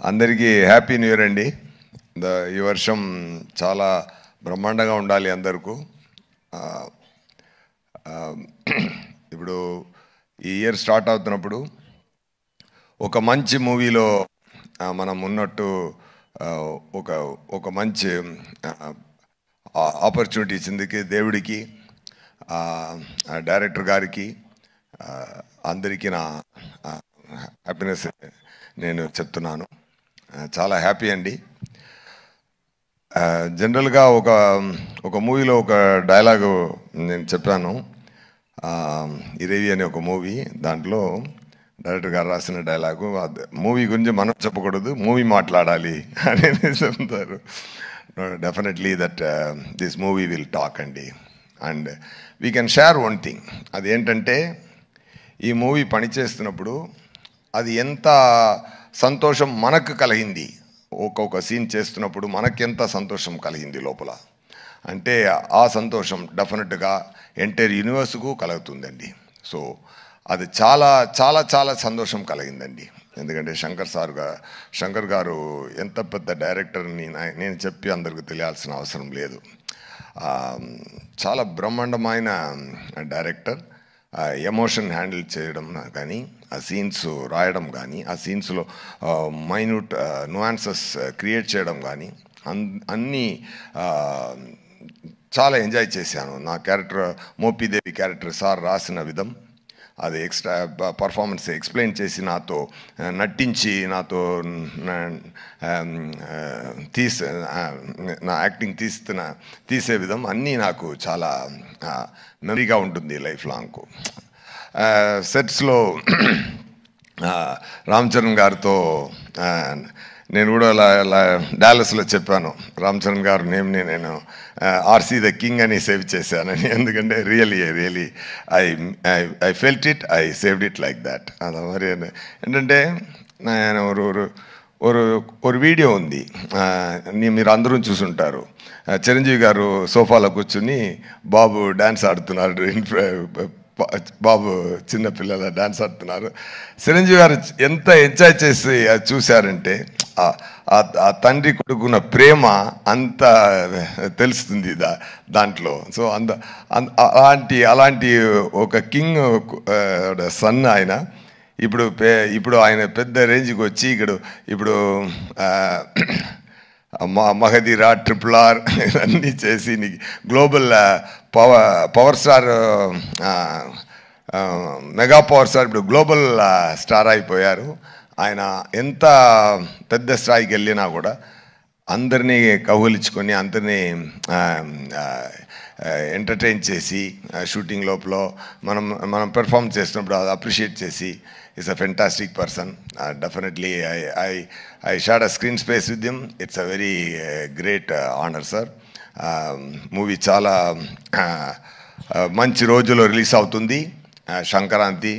అందరికీ happy new year అండి. ఈ వర్షం చాలా బ్రహ్మాండంగా ఉండాలి అందరికీ. ఇప్పుడు ఈ ఇయర్ స్టార్ట్ అవుతున్నప్పుడు ఒక మంచి మూవీలో మనం ఉన్నట్టు ఒక మంచి ఆపర్చునిటీ ఇచ్చిందికి దేవుడికి, డైరెక్టర్ గారికి, అందరికీ నా హ్యాపీనెస్ నేను చెప్తున్నాను. చాలా హ్యాపీ అండి. జనరల్గా ఒక మూవీలో ఒక డైలాగు నేను చెప్పాను. ఇరేవి అనే ఒక మూవీ, దాంట్లో డైరెక్టర్ గారు రాసిన డైలాగు, మూవీ గురించి మనం చెప్పకూడదు, మూవీ మాట్లాడాలి అని చెప్తారు. Definitely that this movie will talk అండి. And we can share one thing. అదేంటంటే, ఈ మూవీ పనిచేస్తున్నప్పుడు అది ఎంత సంతోషం మనకు కలిగింది, ఒక్కొక్క సీన్ చేస్తున్నప్పుడు మనకెంత సంతోషం కలిగింది లోపల అంటే, ఆ సంతోషం డెఫినెట్గా ఎంటైర్ యూనివర్స్కు కలుగుతుందండి. సో అది చాలా చాలా చాలా సంతోషం కలిగిందండి. ఎందుకంటే శంకర్ గారు ఎంత పెద్ద డైరెక్టర్ని నేను చెప్పి అందరికీ తెలియాల్సిన అవసరం లేదు. చాలా బ్రహ్మాండమైన డైరెక్టర్. ఎమోషన్ హ్యాండిల్ చేయడం కానీ, ఆ సీన్స్ రాయడం కానీ, ఆ సీన్స్లో మైన్యూట్ నువాన్సెస్ క్రియేట్ చేయడం కానీ, అన్నీ చాలా ఎంజాయ్ చేశాను. నా క్యారెక్టర్ మోపిదేవి క్యారెక్టర్ సార్ రాసిన విధం, అది ఎక్స్ట్రా పర్ఫార్మెన్స్ ఎక్స్ప్లెయిన్ చేసి నాతో నటించి నాతో నా యాక్టింగ్ తీసే విధం అన్నీ నాకు చాలా మెమరీగా ఉంటుంది లైఫ్ లాంగ్కు. సెట్స్లో రామ్ చరణ్ గారితో నేను కూడా డాలస్లో చెప్పాను, రామ్ చరణ్ గారు నేమ్ని నేను ఆర్సీ ద కింగ్ అని సేవ్ చేశానని. ఎందుకంటే really I felt it, I saved it like that. అది మరి ఏంటంటే, నేను ఒక వీడియో ఉంది, మీరు అందరూ చూసుంటారు. చిరంజీవి గారు సోఫాలో కూర్చుని బాబు డ్యాన్స్ ఆడుతున్నారు, బాబు చిన్నపిల్లల డ్యాన్స్ ఆడుతున్నారు. చిరంజీవి గారు ఎంత ఎంజాయ్ చేసి చూశారంటే, ఆ తండ్రి కొడుకున్న ప్రేమ అంత తెలుస్తుంది దాంట్లో. సో అలాంటి ఒక కింగ్ సన్ ఆయన. ఇప్పుడు ఆయన పెద్ద రేంజ్కి వచ్చి ఇప్పుడు మగధీర, RRR అన్నీ చేసి global power star, mega power star, ఇప్పుడు గ్లోబల్ స్టార్ అయిపోయారు. ఆయన ఎంత పెద్ద స్థాయికి వెళ్ళినా కూడా అందరినీ కౌగిలించుకొని అందరినీ ఎంటర్టైన్ చేసి, షూటింగ్ లోపల మనం పెర్ఫామ్ చేస్తున్నప్పుడు అది అప్రిషియేట్ చేసి, is a fantastic person. Definitely I shared a screen space with him. It's a very great honor, sir. Movie చాలా మంచి రోజులో రిలీజ్ అవుతుంది, Sankranti.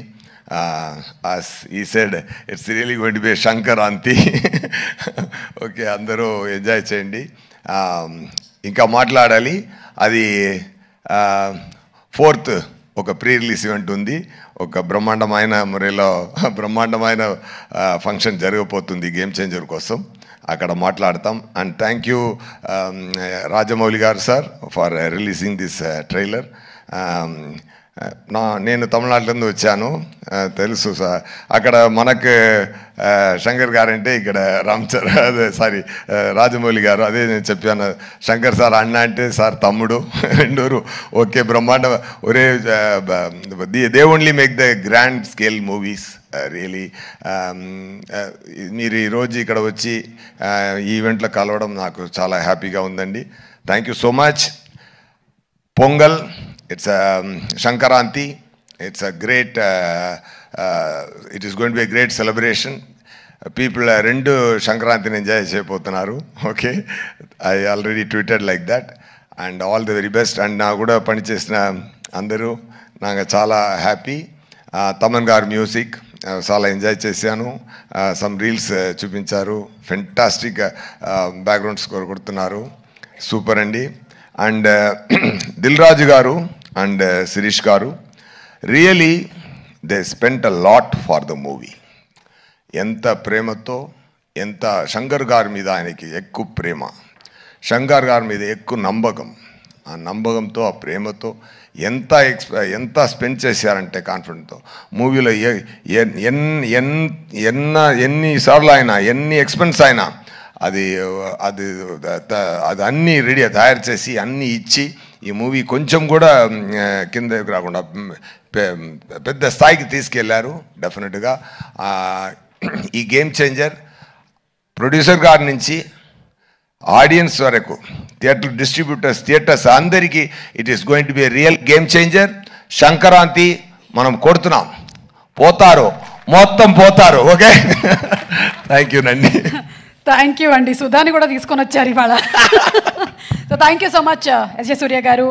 As he said, it's really going to be a Sankranti. Okay, అందరూ enjoy చేయండి. ఇంకా మాట్లాడాలి. అది 4th ఒక ప్రీ రిలీజ్ ఈవెంట్ ఉంది. ఒక బ్రహ్మాండమైన మురేలో బ్రహ్మాండమైన ఫంక్షన్ జరగబోతుంది గేమ్ చేంజర్ కోసం. అక్కడ మాట్లాడతాం. అండ్ థ్యాంక్ యూ రాజమౌళి గారు sir for releasing this trailer. నేను తమిళనాడులో వచ్చాను, తెలుసు సార్. అక్కడ మనకు శంకర్ గారు అంటే ఇక్కడ రాజమౌళి గారు. అదే నేను చెప్పాను, శంకర్ సార్ అన్న అంటే సార్ తమ్ముడు, రెండూరు ఓకే బ్రహ్మాండ. ఒరే, they only make the grand scale movies really. మీరు ఈరోజు ఇక్కడ వచ్చి ఈ ఈవెంట్లో కలవడం నాకు చాలా హ్యాపీగా ఉందండి. Thank you so much. Pongal, it's a Sankaranti. It's a great, it is going to be a great celebration. People rendu Sankarantini enjoy cheyabothunnaru. Okay, I already tweeted like that. And all the very best. And na kuda pani chesina andaru naga chaala happy. Taman garu music చాలా enjoy చేశాను. Some reels చూపించారు, fantastic background score కొడుతున్నారు, super అండి. And Dil Raju గారు and Sirish గారు, really they spent a lot for the movie. ఎంత ప్రేమతో ఎంత శంకర్ గారి మీద ఆయనకి ఎక్కువ ప్రేమ, శంకర్ గారి మీద ఎక్కువ నమ్మకం. ఆ నమ్మకంతో, ఆ ప్రేమతో ఎంత స్పెండ్ చేశారంటే కాన్ఫిడెంట్తో మూవీలో ఎన్నిసార్లు అయినా ఎన్ని ఎక్స్పెన్స్ అయినా అది అది అది అన్నీ రెడీ తయారు చేసి అన్నీ ఇచ్చి ఈ మూవీ కొంచెం కూడా కిందకి రాకుండా పెద్ద స్థాయికి తీసుకెళ్లారు. డెఫినెట్గా ఈ గేమ్ చేంజర్ ప్రొడ్యూసర్ గారి నుంచి ఆడియన్స్ వరకు, థియేటర్ డిస్ట్రిబ్యూటర్స్, థియేటర్స్ అందరికీ it is going to be real game changer. Sankranti మనం కొడుతున్నాం, పోతారు, మొత్తం పోతారు. ఓకే, థ్యాంక్ యూ నండి. థ్యాంక్ యూ అండి. సుధాని కూడా తీసుకొని వచ్చారు ఇవాళ. So thank you so much S J Surya గారు.